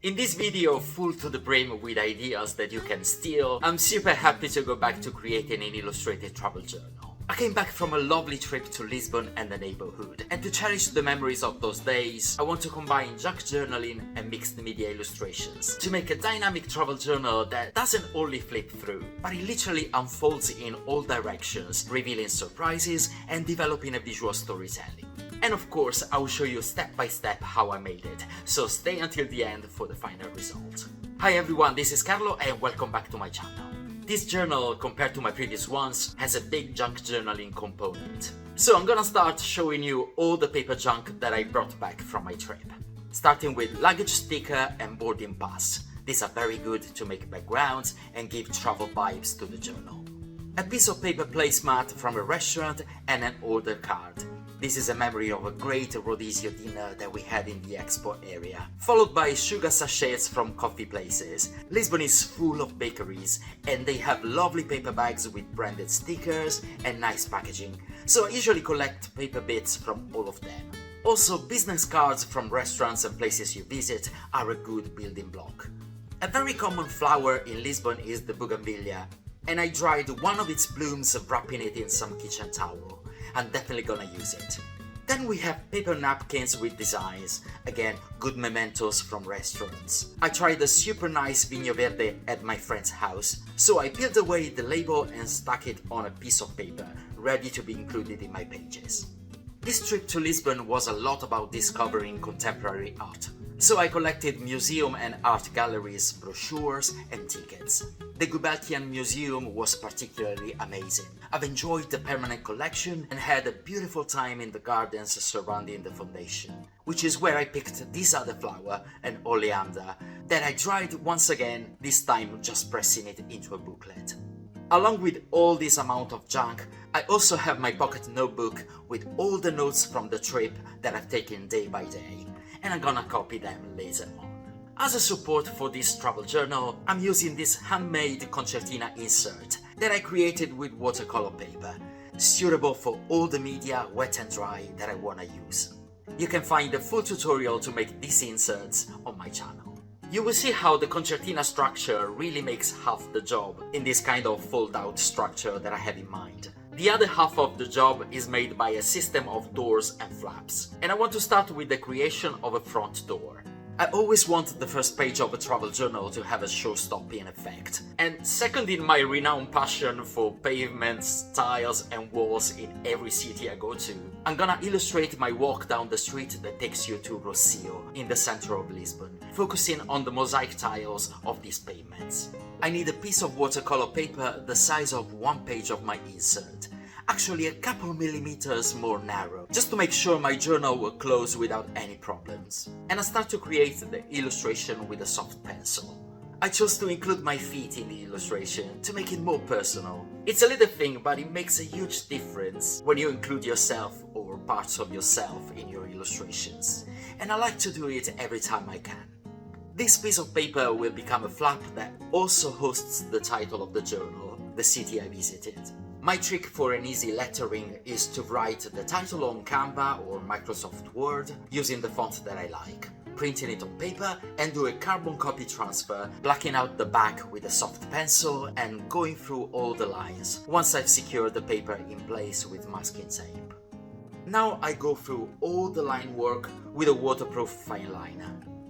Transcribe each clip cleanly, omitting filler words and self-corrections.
In this video full to the brim with ideas that you can steal, I'm super happy to go back to creating an illustrated travel journal. I came back from a lovely trip to Lisbon and the neighborhood, and to cherish the memories of those days, I want to combine junk journaling and mixed media illustrations to make a dynamic travel journal that doesn't only flip through, but it literally unfolds in all directions, revealing surprises and developing a visual storytelling. And of course, I will show you step by step how I made it, so stay until the end for the final result. Hi everyone, this is Carlo and welcome back to my channel. This journal, compared to my previous ones, has a big junk journaling component. So I'm gonna start showing you all the paper junk that I brought back from my trip. Starting with luggage sticker and boarding pass. These are very good to make backgrounds and give travel vibes to the journal. A piece of paper placemat from a restaurant and an order card. This is a memory of a great Rodizio dinner that we had in the expo area, followed by sugar sachets from coffee places. Lisbon is full of bakeries and they have lovely paper bags with branded stickers and nice packaging, so I usually collect paper bits from all of them. Also, business cards from restaurants and places you visit are a good building block. A very common flower in Lisbon is the bougainvillea, and I dried one of its blooms wrapping it in some kitchen towel. I'm definitely gonna use it. Then we have paper napkins with designs, again good mementos from restaurants. I tried a super nice Vinho Verde at my friend's house, so I peeled away the label and stuck it on a piece of paper, ready to be included in my pages. This trip to Lisbon was a lot about discovering contemporary art, so I collected museum and art galleries, brochures and tickets. The Gulbenkian Museum was particularly amazing. I've enjoyed the permanent collection and had a beautiful time in the gardens surrounding the foundation, which is where I picked this other flower, an oleander, that I dried once again, this time just pressing it into a booklet. Along with all this amount of junk, I also have my pocket notebook with all the notes from the trip that I've taken day by day, and I'm gonna copy them later on. As a support for this travel journal, I'm using this handmade concertina insert that I created with watercolor paper, suitable for all the media, wet and dry, that I wanna use. You can find a full tutorial to make these inserts on my channel. You will see how the concertina structure really makes half the job in this kind of fold-out structure that I have in mind. The other half of the job is made by a system of doors and flaps, and I want to start with the creation of a front door. I always wanted the first page of a travel journal to have a show-stopping effect. And second in my renowned passion for pavements, tiles and walls in every city I go to, I'm gonna illustrate my walk down the street that takes you to Rocio in the center of Lisbon, focusing on the mosaic tiles of these pavements. I need a piece of watercolor paper the size of one page of my insert, actually a couple millimeters more narrow, just to make sure my journal will close without any problems. And I start to create the illustration with a soft pencil. I chose to include my feet in the illustration to make it more personal. It's a little thing, but it makes a huge difference when you include yourself or parts of yourself in your illustrations. And I like to do it every time I can. This piece of paper will become a flap that also hosts the title of the journal, the city I visited. My trick for an easy lettering is to write the title on Canva or Microsoft Word using the font that I like, printing it on paper and do a carbon copy transfer, blacking out the back with a soft pencil and going through all the lines once I've secured the paper in place with masking tape. Now I go through all the line work with a waterproof fine liner.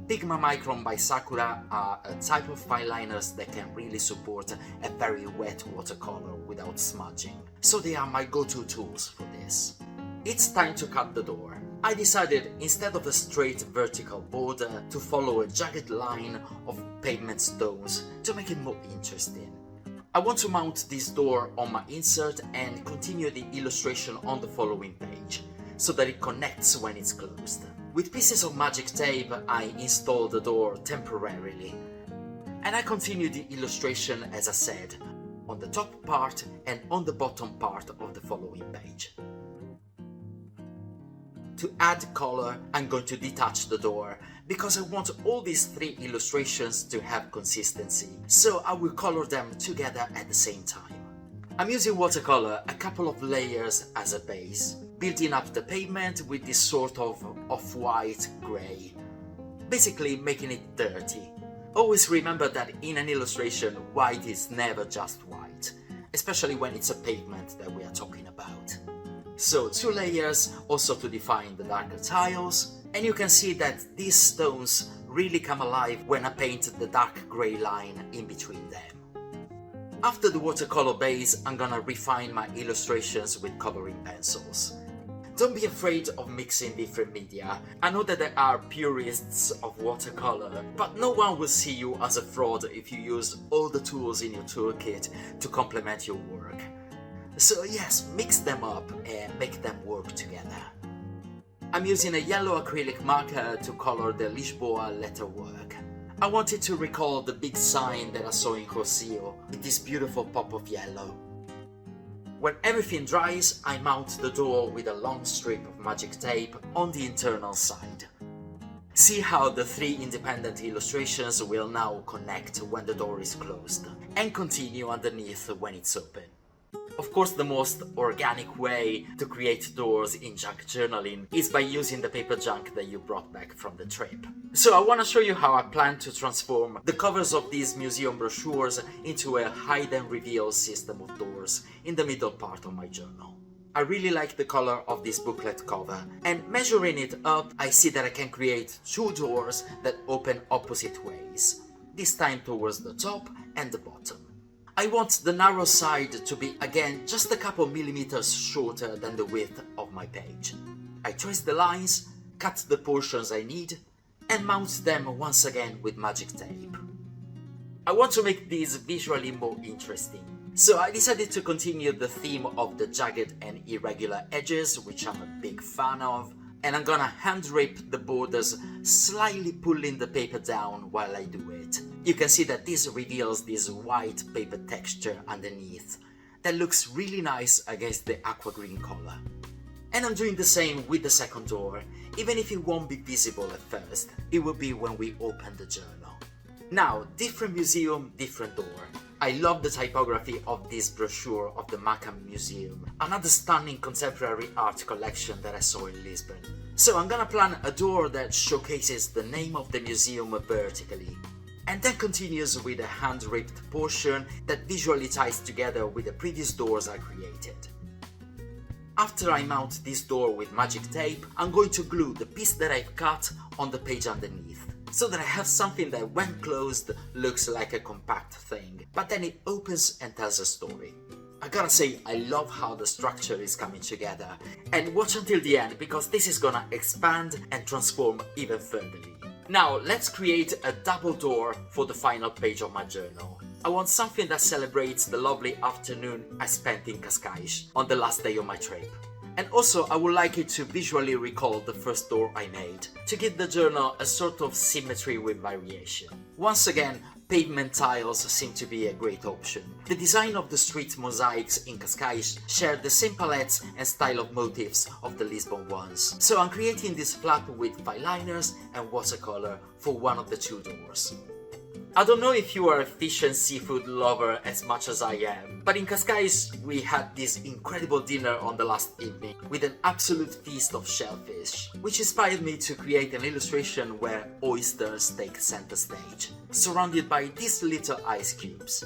Pigma Micron by Sakura are a type of fine liners that can really support a very wet watercolor without smudging, so they are my go-to tools for this. It's time to cut the door. I decided, instead of a straight vertical border, to follow a jagged line of pavement stones to make it more interesting. I want to mount this door on my insert and continue the illustration on the following page, so that it connects when it's closed. With pieces of magic tape, I install the door temporarily, and I continue the illustration as I said, on the top part and on the bottom part of the following page. To add color, I'm going to detach the door, because I want all these three illustrations to have consistency, so I will color them together at the same time. I'm using watercolor, a couple of layers as a base, building up the pavement with this sort of off-white grey. basically making it dirty. Always remember that in an illustration, white is never just white, especially when it's a pavement that we are talking about. So 2 layers also to define the darker tiles, and you can see that these stones really come alive when I paint the dark grey line in between them. After the watercolor base, I'm gonna refine my illustrations with coloring pencils. Don't be afraid of mixing different media. I know that there are purists of watercolor, but no one will see you as a fraud if you use all the tools in your toolkit to complement your work. So yes, mix them up and make them work together. I'm using a yellow acrylic marker to color the Lisbon letterwork. I wanted to recall the big sign that I saw in Rocio with this beautiful pop of yellow. When everything dries, I mount the door with a long strip of magic tape on the internal side. See how the 3 independent illustrations will now connect when the door is closed, and continue underneath when it's open. Of course, the most organic way to create doors in junk journaling is by using the paper junk that you brought back from the trip. So I want to show you how I plan to transform the covers of these museum brochures into a hide and reveal system of doors in the middle part of my journal. I really like the color of this booklet cover, and measuring it up, I see that I can create 2 doors that open opposite ways, this time towards the top and the bottom. I want the narrow side to be again just a couple millimeters shorter than the width of my page. I trace the lines, cut the portions I need, and mount them once again with magic tape. I want to make these visually more interesting, so I decided to continue the theme of the jagged and irregular edges, which I'm a big fan of, and I'm gonna hand drape the borders, slightly pulling the paper down while I do it. You can see that this reveals this white paper texture underneath that looks really nice against the aqua green color. And I'm doing the same with the second door, even if it won't be visible at first, it will be when we open the journal. Now, different museum, different door. I love the typography of this brochure of the Macam Museum, another stunning contemporary art collection that I saw in Lisbon. So I'm gonna plan a door that showcases the name of the museum vertically, and then continues with a hand-ripped portion that visually ties together with the previous doors I created. After I mount this door with magic tape, I'm going to glue the piece that I've cut on the page underneath, so that I have something that when closed looks like a compact thing, but then it opens and tells a story. I gotta say, I love how the structure is coming together, and watch until the end because this is gonna expand and transform even further. Now let's create a double door for the final page of my journal. I want something that celebrates the lovely afternoon I spent in Cascais on the last day of my trip. And also I would like it to visually recall the first door I made, to give the journal a sort of symmetry with variation. Once again, pavement tiles seem to be a great option. The design of the street mosaics in Cascais share the same palettes and style of motifs of the Lisbon ones. So I'm creating this flap with fine liners and watercolor for one of the 2 doors. I don't know if you are a fish and seafood lover as much as I am, but in Cascais we had this incredible dinner on the last evening with an absolute feast of shellfish, which inspired me to create an illustration where oysters take center stage, surrounded by these little ice cubes.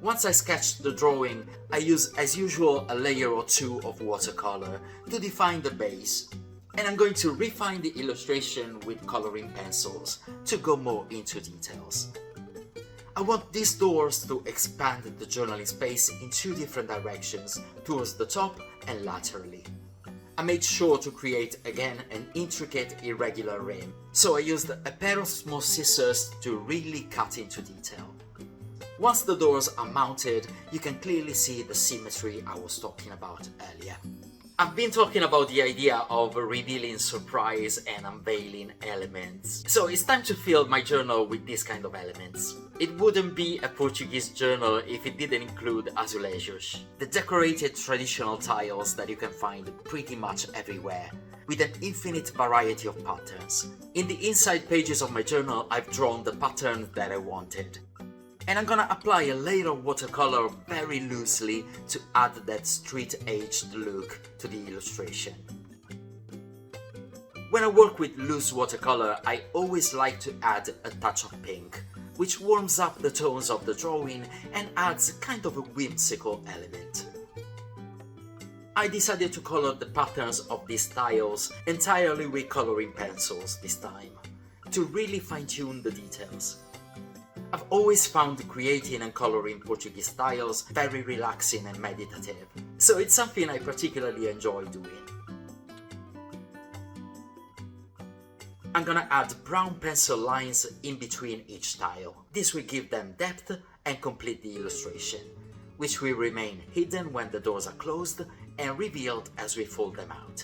Once I sketched the drawing, I use as usual a layer or 2 of watercolor to define the base, and I'm going to refine the illustration with coloring pencils to go more into details. I want these doors to expand the journaling space in 2 different directions, towards the top and laterally. I made sure to create again an intricate irregular rim, so I used a pair of small scissors to really cut into detail. Once the doors are mounted, you can clearly see the symmetry I was talking about earlier. I've been talking about the idea of revealing surprise and unveiling elements, so it's time to fill my journal with this kind of elements. It wouldn't be a Portuguese journal if it didn't include azulejos, the decorated traditional tiles that you can find pretty much everywhere, with an infinite variety of patterns. In the inside pages of my journal, I've drawn the pattern that I wanted. And I'm gonna apply a layer of watercolor very loosely to add that street-aged look to the illustration. When I work with loose watercolor, I always like to add a touch of pink, which warms up the tones of the drawing and adds kind of a whimsical element. I decided to color the patterns of these tiles entirely with coloring pencils this time, to really fine-tune the details. I've always found creating and coloring Portuguese tiles very relaxing and meditative, so it's something I particularly enjoy doing. I'm gonna add brown pencil lines in between each tile. This will give them depth and complete the illustration, which will remain hidden when the doors are closed and revealed as we fold them out.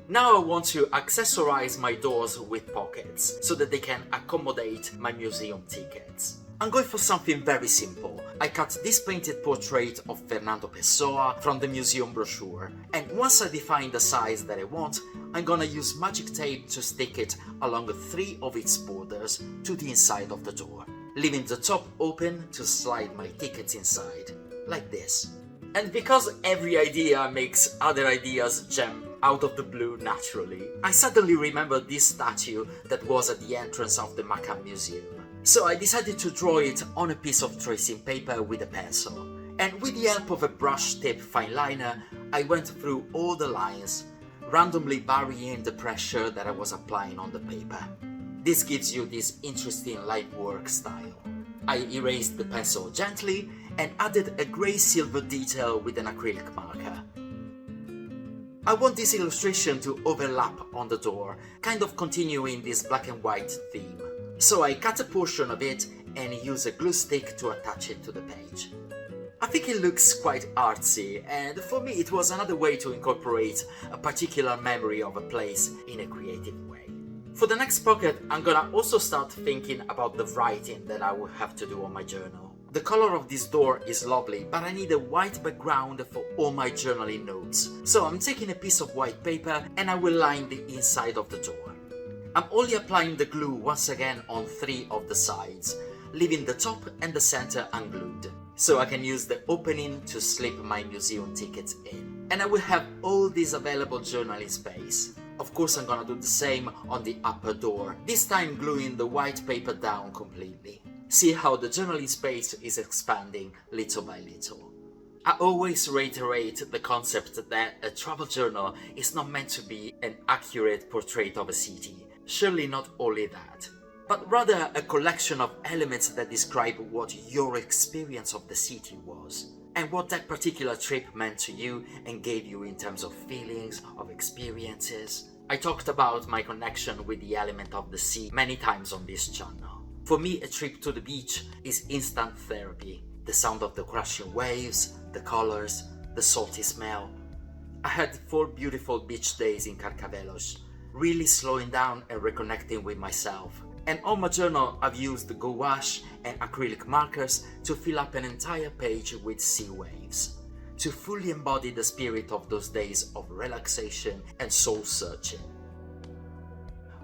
Now I want to accessorize my doors with pockets so that they can accommodate my museum tickets. I'm going for something very simple. I cut this painted portrait of Fernando Pessoa from the museum brochure, and once I define the size that I want, I'm gonna use magic tape to stick it along 3 of its borders to the inside of the door, leaving the top open to slide my tickets inside, like this. And because every idea makes other ideas gem out of the blue naturally, I suddenly remembered this statue that was at the entrance of the Macam Museum. So I decided to draw it on a piece of tracing paper with a pencil, and with the help of a brush tip fine liner, I went through all the lines, randomly varying the pressure that I was applying on the paper. This gives you this interesting light work style. I erased the pencil gently and added a grey-silver detail with an acrylic marker. I want this illustration to overlap on the door, kind of continuing this black and white theme. So I cut a portion of it and use a glue stick to attach it to the page. I think it looks quite artsy, and for me it was another way to incorporate a particular memory of a place in a creative way. For the next pocket, I'm gonna also start thinking about the writing that I will have to do on my journal. The color of this door is lovely, but I need a white background for all my journaling notes. So I'm taking a piece of white paper and I will line the inside of the door. I'm only applying the glue once again on 3 of the sides, leaving the top and the center unglued, so I can use the opening to slip my museum tickets in. And I will have all this available journaling space. Of course I'm gonna do the same on the upper door, this time gluing the white paper down completely. See how the journaling space is expanding little by little. I always reiterate the concept that a travel journal is not meant to be an accurate portrait of a city. Surely not only that, but rather a collection of elements that describe what your experience of the city was, and what that particular trip meant to you and gave you in terms of feelings, of experiences. I talked about my connection with the element of the sea many times on this channel. For me, a trip to the beach is instant therapy. The sound of the crashing waves, the colors, the salty smell. I had 4 beautiful beach days in Carcavelos, really slowing down and reconnecting with myself. And on my journal, I've used gouache and acrylic markers to fill up an entire page with sea waves, to fully embody the spirit of those days of relaxation and soul searching.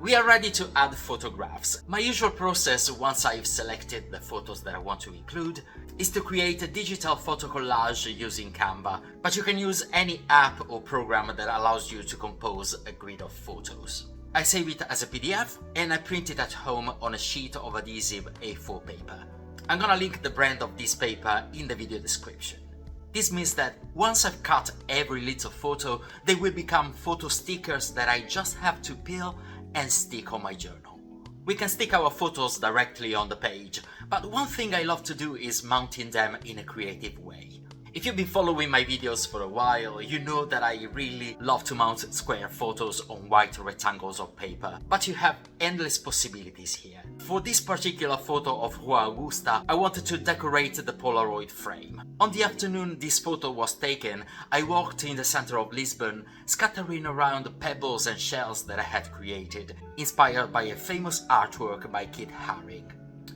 We are ready to add photographs. My usual process, once I've selected the photos that I want to include, is to create a digital photo collage using Canva, but you can use any app or program that allows you to compose a grid of photos. I save it as a PDF and I print it at home on a sheet of adhesive A4 paper. I'm gonna link the brand of this paper in the video description. This means that once I've cut every little photo, they will become photo stickers that I just have to peel and stick on my journal. We can stick our photos directly on the page, but one thing I love to do is mounting them in a creative way. If you've been following my videos for a while, you know that I really love to mount square photos on white rectangles of paper, but you have endless possibilities here. For this particular photo of Rua Augusta, I wanted to decorate the Polaroid frame. On the afternoon this photo was taken, I walked in the center of Lisbon, scattering around pebbles and shells that I had created, inspired by a famous artwork by Kit Haring.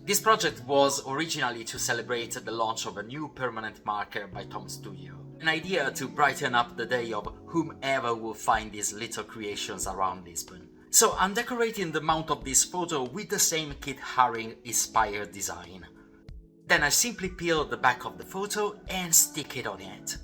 This project was originally to celebrate the launch of a new permanent marker by Tom Studio, an idea to brighten up the day of whomever will find these little creations around Lisbon. So I'm decorating the mount of this photo with the same Kit Haring inspired design. Then I simply peel the back of the photo and stick it on it.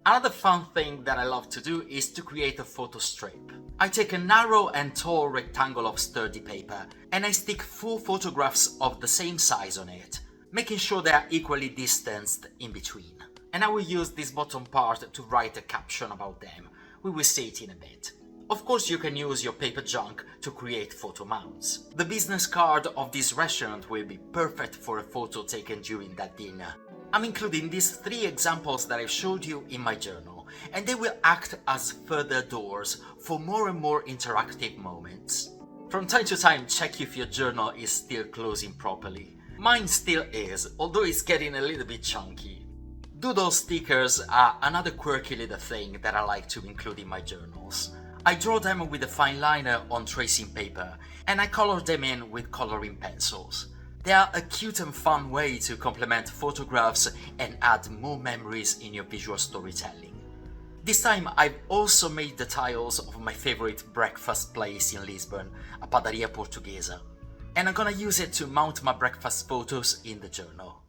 Another fun thing that I love to do is to create a photo strip. I take a narrow and tall rectangle of sturdy paper and I stick full photographs of the same size on it, making sure they are equally distanced in between. And I will use this bottom part to write a caption about them. We will see it in a bit. Of course, you can use your paper junk to create photo mounts. The business card of this restaurant will be perfect for a photo taken during that dinner. I'm including these 3 examples that I showed you in my journal, and they will act as further doors for more and more interactive moments. From time to time, check if your journal is still closing properly. Mine still is, although it's getting a little bit chunky. Doodle stickers are another quirky little thing that I like to include in my journals. I draw them with a fine liner on tracing paper, and I color them in with coloring pencils. They are a cute and fun way to complement photographs and add more memories in your visual storytelling. This time I've also made the tiles of my favorite breakfast place in Lisbon, a padaria portuguesa, and I'm gonna use it to mount my breakfast photos in the journal.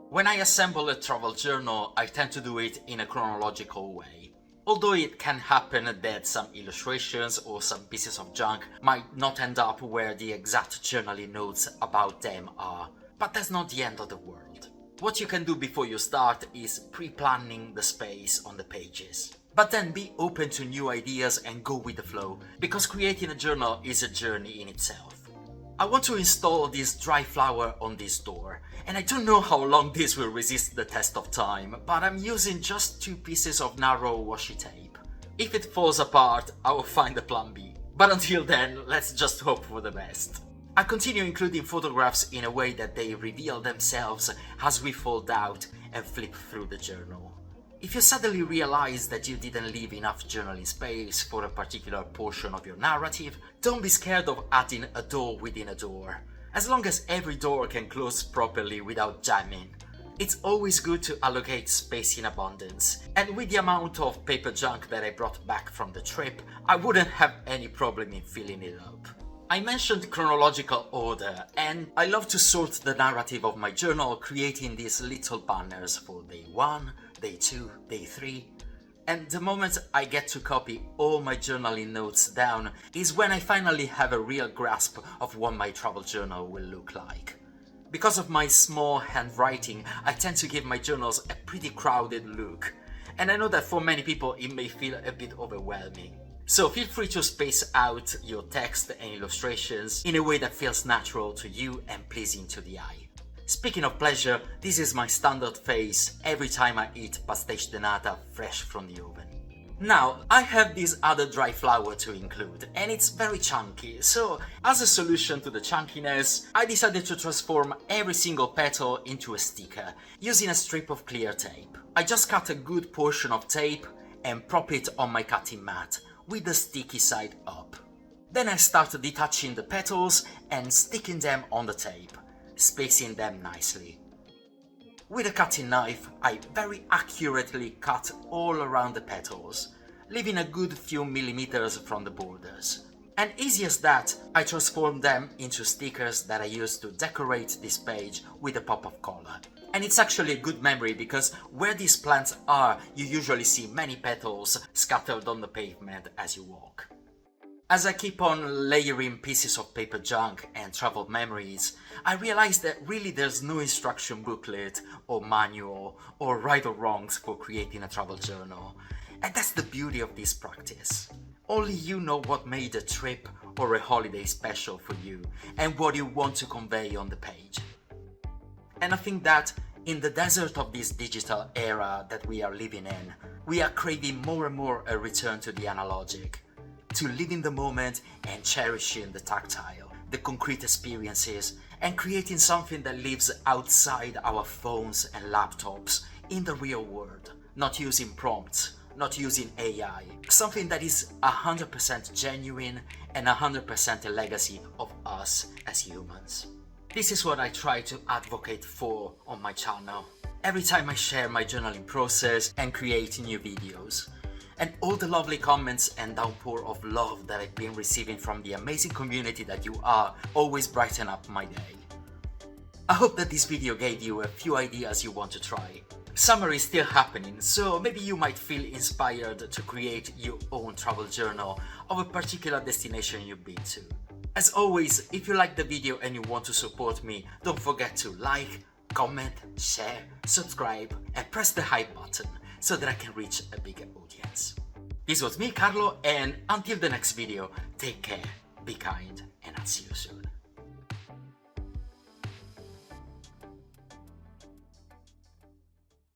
When I assemble a travel journal, I tend to do it in a chronological way. Although it can happen that some illustrations or some pieces of junk might not end up where the exact journaling notes about them are, but that's not the end of the world. What you can do before you start is pre-planning the space on the pages. But then be open to new ideas and go with the flow, because creating a journal is a journey in itself. I want to install this dry flower on this door, and I don't know how long this will resist the test of time, but I'm using just 2 pieces of narrow washi tape. If it falls apart, I will find a plan B. But until then, let's just hope for the best. I continue including photographs in a way that they reveal themselves as we fold out and flip through the journal. If you suddenly realize that you didn't leave enough journaling space for a particular portion of your narrative, don't be scared of adding a door within a door. As long as every door can close properly without jamming. It's always good to allocate space in abundance, and with the amount of paper junk that I brought back from the trip, I wouldn't have any problem in filling it up. I mentioned chronological order, and I love to sort the narrative of my journal, creating these little banners for day 1, day 2, day 3, and the moment I get to copy all my journaling notes down is when I finally have a real grasp of what my travel journal will look like. Because of my small handwriting, I tend to give my journals a pretty crowded look, and I know that for many people it may feel a bit overwhelming. So feel free to space out your text and illustrations in a way that feels natural to you and pleasing to the eye. Speaking of pleasure, this is my standard face every time I eat pastéis de nata fresh from the oven. Now, I have this other dry flower to include, and it's very chunky, so as a solution to the chunkiness, I decided to transform every single petal into a sticker, using a strip of clear tape. I just cut a good portion of tape and prop it on my cutting mat, with the sticky side up. Then I start detaching the petals and sticking them on the tape, spacing them nicely. With a cutting knife, I very accurately cut all around the petals, leaving a good few millimeters from the borders. And easy as that, I transform them into stickers that I use to decorate this page with a pop of color. And it's actually a good memory because where these plants are, you usually see many petals scattered on the pavement as you walk. As I keep on layering pieces of paper junk and travel memories, I realize that really there's no instruction booklet or manual or right or wrongs for creating a travel journal. And that's the beauty of this practice. Only you know what made a trip or a holiday special for you and what you want to convey on the page. And I think that in the desert of this digital era that we are living in, we are craving more and more a return to the analogic, to live in the moment and cherishing the tactile, the concrete experiences, and creating something that lives outside our phones and laptops in the real world, not using prompts, not using AI, something that is 100% genuine and 100% a legacy of us as humans. This is what I try to advocate for on my channel, every time I share my journaling process and create new videos. And all the lovely comments and downpour of love that I've been receiving from the amazing community that you are always brighten up my day. I hope that this video gave you a few ideas you want to try. Summer is still happening, so maybe you might feel inspired to create your own travel journal of a particular destination you've been to. As always, if you like the video and you want to support me, don't forget to like, comment, share, subscribe, and press the hype button so that I can reach a bigger audience. This was me, Carlo, and until the next video, take care, be kind, and I'll see you soon.